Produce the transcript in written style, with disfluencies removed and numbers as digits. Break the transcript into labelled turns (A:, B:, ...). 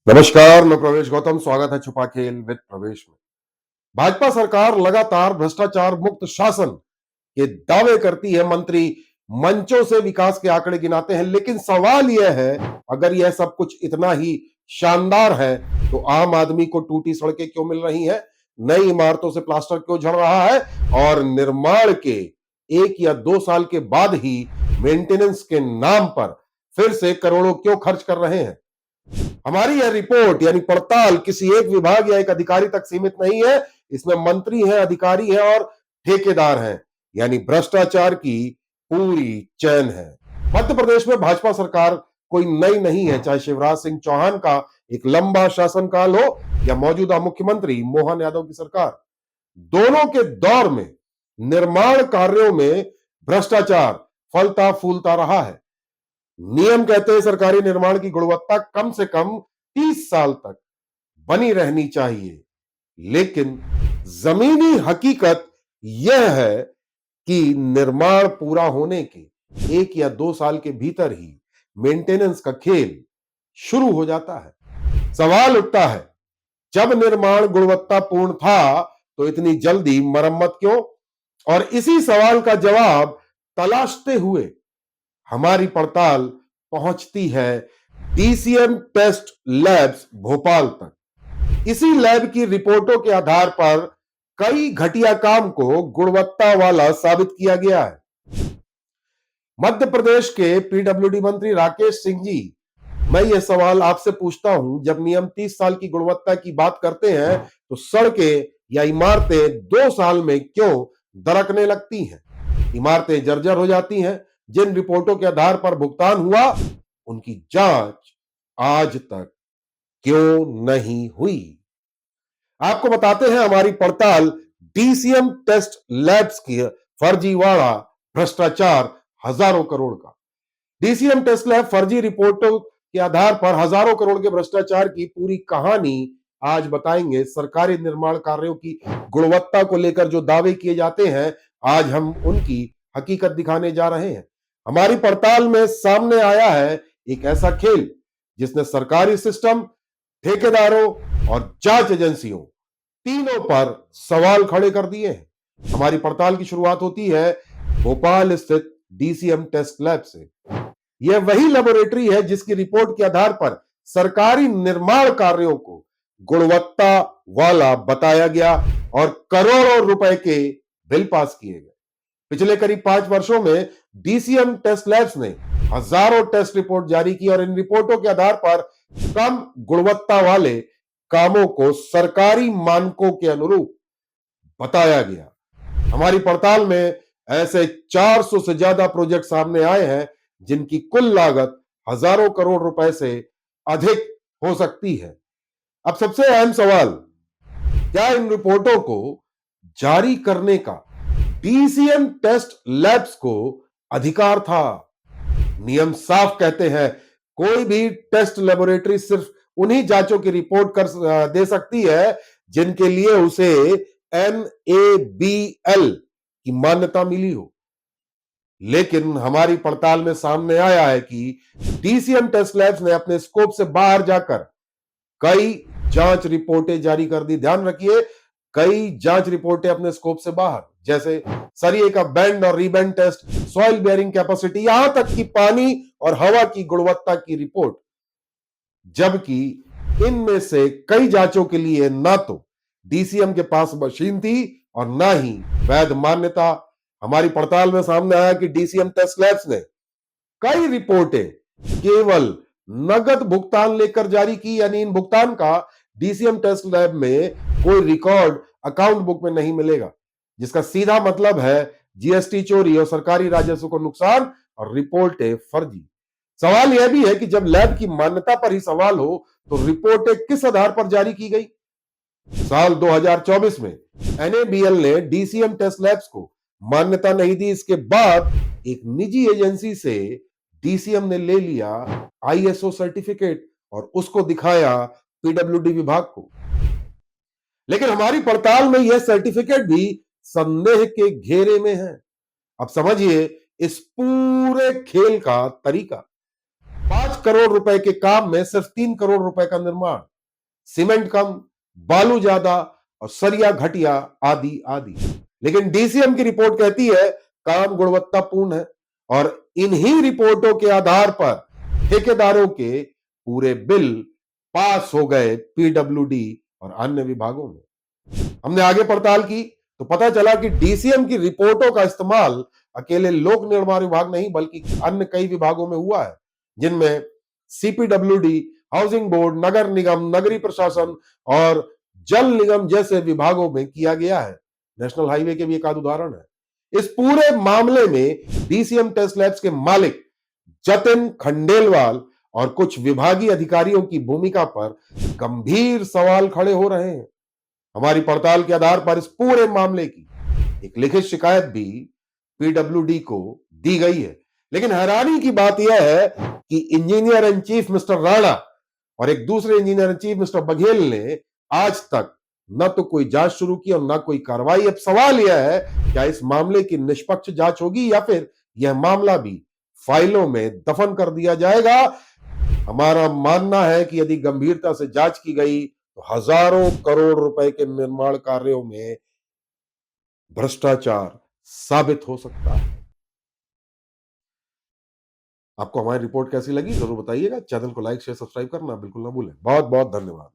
A: नमस्कार, मैं प्रवेश गौतम। स्वागत है छुपा खेल विद प्रवेश में। भाजपा सरकार लगातार भ्रष्टाचार मुक्त शासन के दावे करती है। मंत्री मंचों से विकास के आंकड़े गिनाते हैं, लेकिन सवाल यह है, अगर यह सब कुछ इतना ही शानदार है तो आम आदमी को टूटी सड़कें क्यों मिल रही हैं, नई इमारतों से प्लास्टर क्यों झड़ रहा है और निर्माण के 1 या 2 साल के बाद ही मेंटेनेंस के नाम पर फिर से करोड़ों क्यों खर्च कर रहे हैं। हमारी यह रिपोर्ट यानी पड़ताल किसी एक विभाग या एक अधिकारी तक सीमित नहीं है। इसमें मंत्री हैं, अधिकारी हैं और ठेकेदार हैं, यानी भ्रष्टाचार की पूरी चैन है। मध्य प्रदेश में भाजपा सरकार कोई नई नहीं है, चाहे शिवराज सिंह चौहान का एक लंबा शासनकाल हो या मौजूदा मुख्यमंत्री मोहन यादव की सरकार। दोनों के दौर में निर्माण कार्यों में भ्रष्टाचार फलता फूलता रहा है। नियम कहते हैं सरकारी निर्माण की गुणवत्ता कम से कम 30 साल तक बनी रहनी चाहिए, लेकिन जमीनी हकीकत यह है कि निर्माण पूरा होने के 1 या 2 साल के भीतर ही मेंटेनेंस का खेल शुरू हो जाता है। सवाल उठता है, जब निर्माण गुणवत्तापूर्ण था तो इतनी जल्दी मरम्मत क्यों? और इसी सवाल का जवाब तलाशते हुए हमारी पड़ताल पहुंचती है डीसीएम टेस्ट लैब्स भोपाल तक। इसी लैब की रिपोर्टों के आधार पर कई घटिया काम को गुणवत्ता वाला साबित किया गया है। मध्य प्रदेश के पीडब्ल्यूडी मंत्री राकेश सिंह जी, मैं यह सवाल आपसे पूछता हूं, जब नियम 30 साल की गुणवत्ता की बात करते हैं तो सड़कें या इमारतें 2 साल में क्यों दरकने लगती हैं? इमारतें जर्जर हो जाती हैं। जिन रिपोर्टों के आधार पर भुगतान हुआ, उनकी जांच आज तक क्यों नहीं हुई? आपको बताते हैं हमारी पड़ताल डीसीएम टेस्ट लैब्स की फर्जीवाड़ा भ्रष्टाचार हजारों करोड़ का। डीसीएम टेस्ट लैब फर्जी रिपोर्टों के आधार पर हजारों करोड़ के भ्रष्टाचार की पूरी कहानी आज बताएंगे। सरकारी निर्माण कार्यों की गुणवत्ता को लेकर जो दावे किए जाते हैं, आज हम उनकी हकीकत दिखाने जा रहे हैं। हमारी पड़ताल में सामने आया है एक ऐसा खेल जिसने सरकारी सिस्टम, ठेकेदारों और जांच एजेंसियों तीनों पर सवाल खड़े कर दिए हैं। हमारी पड़ताल की शुरुआत होती है भोपाल स्थित डीसीएम टेस्ट लैब से। यह वही लेबोरेटरी है जिसकी रिपोर्ट के आधार पर सरकारी निर्माण कार्यों को गुणवत्ता वाला बताया गया और करोड़ों रुपए के बिल पास किए गए। पिछले करीब 5 वर्षों में डीसीएम टेस्ट लैब्स ने हजारों टेस्ट रिपोर्ट जारी की और इन रिपोर्टों के आधार पर कम गुणवत्ता वाले कामों को सरकारी मानकों के अनुरूप बताया गया। हमारी पड़ताल में ऐसे 400 से ज्यादा प्रोजेक्ट सामने आए हैं जिनकी कुल लागत हजारों करोड़ रुपए से अधिक हो सकती है। अब सबसे अहम सवाल, क्या इन रिपोर्टों को जारी करने का डीसीएम टेस्ट लैब्स को अधिकार था? नियम साफ कहते हैं कोई भी टेस्ट लेबोरेटरी सिर्फ उन्हीं जांचों की रिपोर्ट कर दे सकती है जिनके लिए उसे NABL की मान्यता मिली हो। लेकिन हमारी पड़ताल में सामने आया है कि डीसीएम टेस्ट लैब्स ने अपने स्कोप से बाहर जाकर कई जांच रिपोर्टें जारी कर दी। ध्यान रखिए, कई जांच रिपोर्टें अपने स्कोप से बाहर, जैसे सरिये का बैंड और रीबैंड टेस्ट, सॉइल बेयरिंग कैपेसिटी, यहां तक कि पानी और हवा की गुणवत्ता की रिपोर्ट। जबकि इनमें से कई जांचों के लिए ना तो डीसीएम के पास मशीन थी और ना ही वैध मान्यता। हमारी पड़ताल में सामने आया कि डीसीएम टेस्ट लैब्स ने कई रिपोर्टें केवल नगद भुगतान लेकर जारी की, यानी इन भुगतान का डीसीएम टेस्ट लैब में कोई रिकॉर्ड अकाउंट बुक में नहीं मिलेगा, जिसका सीधा मतलब है जीएसटी चोरी और सरकारी राजस्व को नुकसान और रिपोर्टें फर्जी। सवाल यह भी है कि जब लैब की मान्यता पर ही सवाल हो तो रिपोर्टें किस आधार पर जारी की गई? साल 2024 में NABL ने डीसीएम टेस्ट लैब्स को मान्यता नहीं दी। इसके बाद एक निजी एजेंसी से डीसीएम ने ले लिया ISO सर्टिफिकेट और उसको दिखाया पीडब्ल्यूडी विभाग को। लेकिन हमारी पड़ताल में यह सर्टिफिकेट भी संदेह के घेरे में है। अब समझिए इस पूरे खेल का तरीका। 5 करोड़ रुपए के काम में सिर्फ 3 करोड़ रुपए का निर्माण, सीमेंट कम, बालू ज्यादा और सरिया घटिया, आदि आदि। लेकिन डीसीएम की रिपोर्ट कहती है काम गुणवत्तापूर्ण है और इन्हीं रिपोर्टों के आधार पर ठेकेदारों के पूरे बिल पास हो गए पीडब्ल्यूडी और अन्य विभागों में। हमने आगे पड़ताल की तो पता चला कि डीसीएम की रिपोर्टों का इस्तेमाल अकेले लोक निर्माण विभाग नहीं बल्कि अन्य कई विभागों में हुआ है, जिनमें सीपीडब्ल्यूडी, हाउसिंग बोर्ड, नगर निगम, नगरीय प्रशासन और जल निगम जैसे विभागों में किया गया है। नेशनल हाईवे के भी एक आध उदाहरण है। इस पूरे मामले में डीसीएम टेस्ट लैब्स के मालिक जतिन खंडेलवाल और कुछ विभागीय अधिकारियों की भूमिका पर गंभीर सवाल खड़े हो रहे हैं। हमारी पड़ताल के आधार पर इस पूरे मामले की एक लिखित शिकायत भी पीडब्ल्यूडी को दी गई है। लेकिन हैरानी की बात यह है कि engineer in chief mister Rana और एक दूसरे engineer in chief mister Baghel ने आज तक न तो कोई जांच शुरू की और न कोई कार्रवाई। अब सवाल यह है क्या इस मामले की निष्पक्ष जांच होगी या फिर यह मामला भी फाइलों में दफन कर दिया जाएगा। हमारा मानना है कि यदि गंभीरता से जांच की गई तो हजारों करोड़ रुपए के निर्माण कार्यों में भ्रष्टाचार साबित हो सकता है। आपको हमारी रिपोर्ट कैसी लगी जरूर बताइएगा। चैनल को लाइक शेयर सब्सक्राइब करना बिल्कुल ना भूलें। बहुत बहुत धन्यवाद।